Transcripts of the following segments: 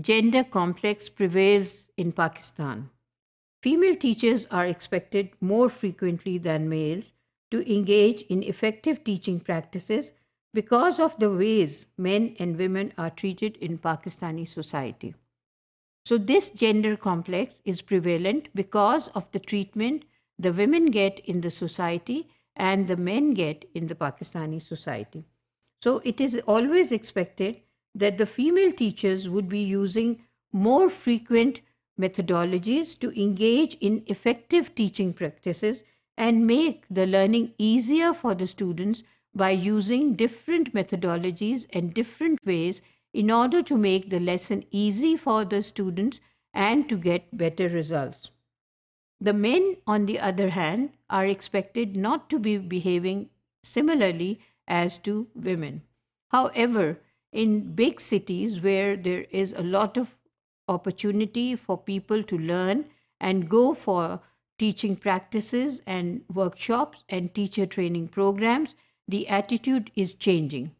gender complex prevails in Pakistan. Female teachers are expected more frequently than males to engage in effective teaching practices because of the ways men and women are treated in Pakistani society. So, this gender complex is prevalent because of the treatment the women get in the society and the men get in the Pakistani society. So, it is always expected that the female teachers would be using more frequent methodologies to engage in effective teaching practices and make the learning easier for the students by using different methodologies and different ways in order to make the lesson easy for the students and to get better results. The men, on the other hand, are expected not to be behaving similarly as to women. However, in big cities where there is a lot of opportunity for people to learn and go for teaching practices and workshops and teacher training programs, the attitude is changing.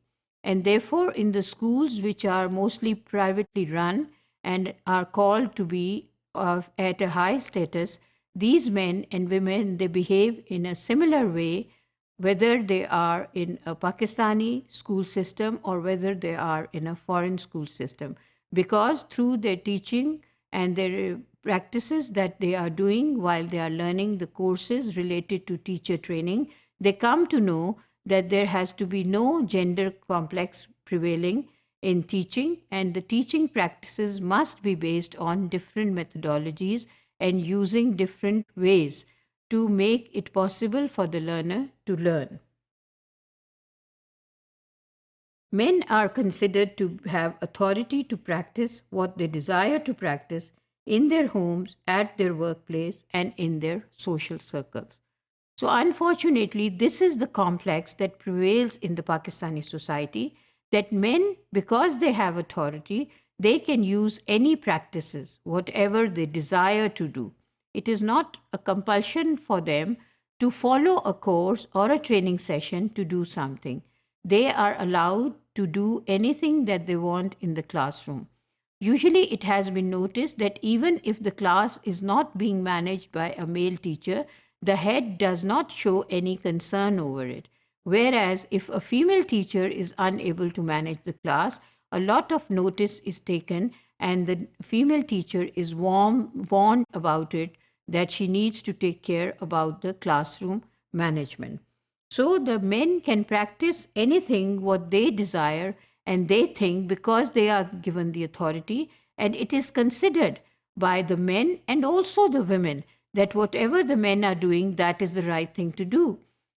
And therefore, in the schools which are mostly privately run and are called to be at a high status, these men and women, they behave in a similar way, whether they are in a Pakistani school system or whether they are in a foreign school system, because through their teaching and their practices that they are doing while they are learning the courses related to teacher training, they come to know that there has to be no gender complex prevailing in teaching, and the teaching practices must be based on different methodologies and using different ways to make it possible for the learner to learn. Men are considered to have authority to practice what they desire to practice in their homes, at their workplace, and in their social circles. So unfortunately, this is the complex that prevails in the Pakistani society, that men, because they have authority, they can use any practices, whatever they desire to do. It is not a compulsion for them to follow a course or a training session to do something. They are allowed to do anything that they want in the classroom. Usually it has been noticed that even if the class is not being managed by a male teacher, the head does not show any concern over it. Whereas if a female teacher is unable to manage the class, a lot of notice is taken and the female teacher is warned about it, that she needs to take care about the classroom management. So the men can practice anything what they desire and they think, because they are given the authority, and it is considered by the men and also the women that whatever the men are doing, that is the right thing to do.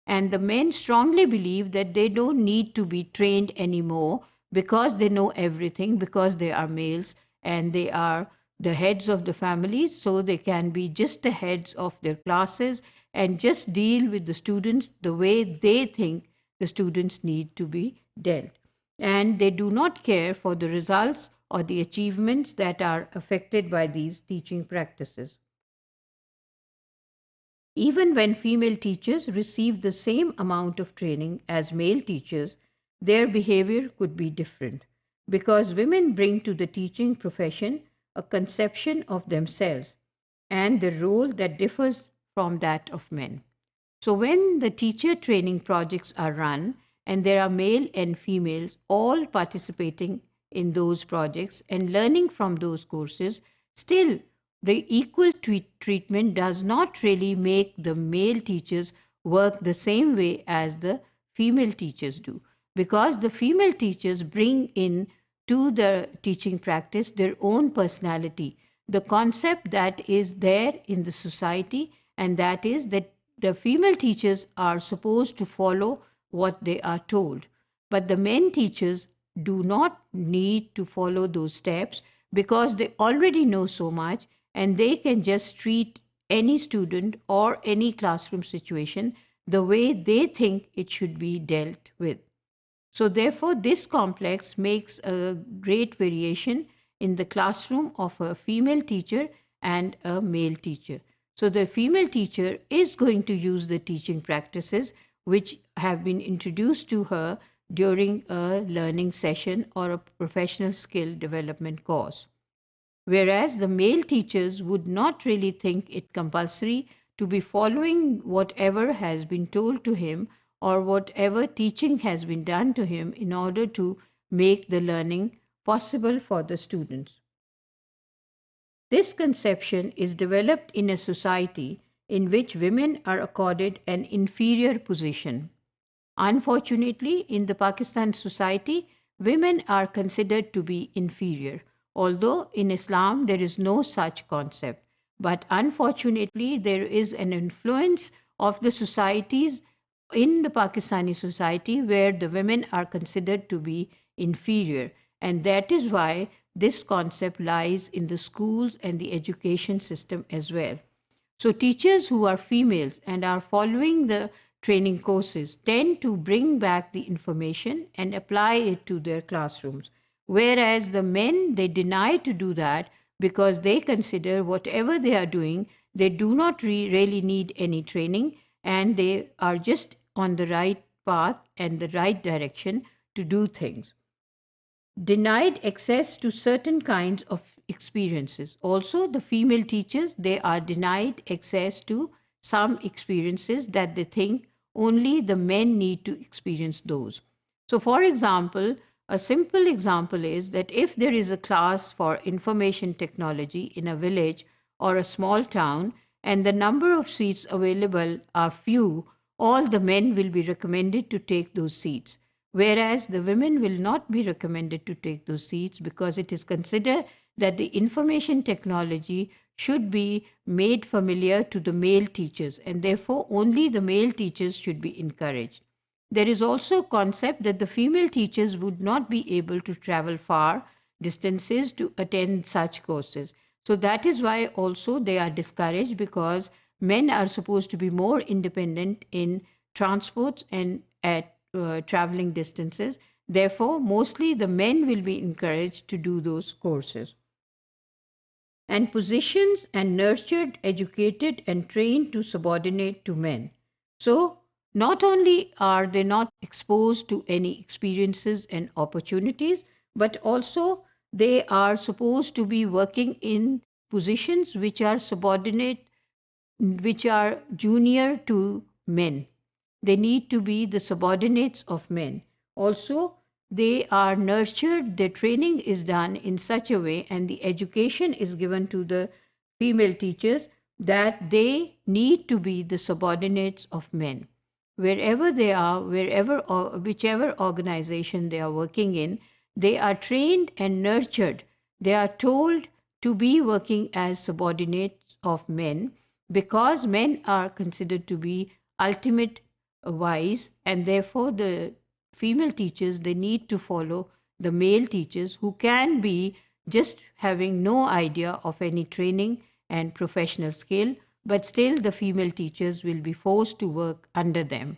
And the men strongly believe that they don't need to be trained anymore because they know everything, because they are males and they are the heads of the family, so they can be just the heads of their classes and just deal with the students the way they think the students need to be dealt. And they do not care for the results or the achievements that are affected by these teaching practices. Even when female teachers receive the same amount of training as male teachers, their behavior could be different, because women bring to the teaching profession a conception of themselves and the role that differs from that of men. So when the teacher training projects are run and there are male and females all participating in those projects and learning from those courses, still the equal treatment does not really make the male teachers work the same way as the female teachers do, because the female teachers bring in to the teaching practice their own personality, the concept that is there in the society, and that is that the female teachers are supposed to follow what they are told. But the men teachers do not need to follow those steps because they already know so much and they can just treat any student or any classroom situation the way they think it should be dealt with. So therefore, this complex makes a great variation in the classroom of a female teacher and a male teacher. So the female teacher is going to use the teaching practices which have been introduced to her during a learning session or a professional skill development course. whereas the male teachers would not really think it compulsory to be following whatever has been told to him or whatever teaching has been done to him in order to make the learning possible for the students. This conception is developed in a society in which women are accorded an inferior position. Unfortunately, in the Pakistan society, women are considered to be inferior, although in Islam there is no such concept. But unfortunately, there is an influence of the societies in the Pakistani society where the women are considered to be inferior, and that is why this concept lies in the schools and the education system as well. So teachers who are females and are following the training courses tend to bring back the information and apply it to their classrooms, whereas the men, they deny to do that because they consider whatever they are doing, they do not really need any training and they are just on the right path and the right direction to do things. Denied access to certain kinds of experiences. Also, the female teachers, they are denied access to some experiences that they think only the men need to experience those. So, for example, a simple example is that if there is a class for information technology in a village or a small town and the number of seats available are few, all the men will be recommended to take those seats, whereas the women will not be recommended to take those seats because it is considered that the information technology should be made familiar to the male teachers and therefore only the male teachers should be encouraged. There is also a concept that the female teachers would not be able to travel far distances to attend such courses. So that is why also they are discouraged because men are supposed to be more independent in transports and at traveling distances. Therefore, mostly the men will be encouraged to do those courses. And positions and nurtured, educated and trained to subordinate to men. So, not only are they not exposed to any experiences and opportunities, but also they are supposed to be working in positions which are subordinate, which are junior to men. They need to be the subordinates of men. Also, they are nurtured, their training is done in such a way and the education is given to the female teachers that they need to be the subordinates of men. Wherever they are, whichever organization they are working in, they are trained and nurtured. They are told to be working as subordinates of men because men are considered to be ultimate wise and therefore the female teachers, they need to follow the male teachers who can be just having no idea of any training and professional skill, but still the female teachers will be forced to work under them.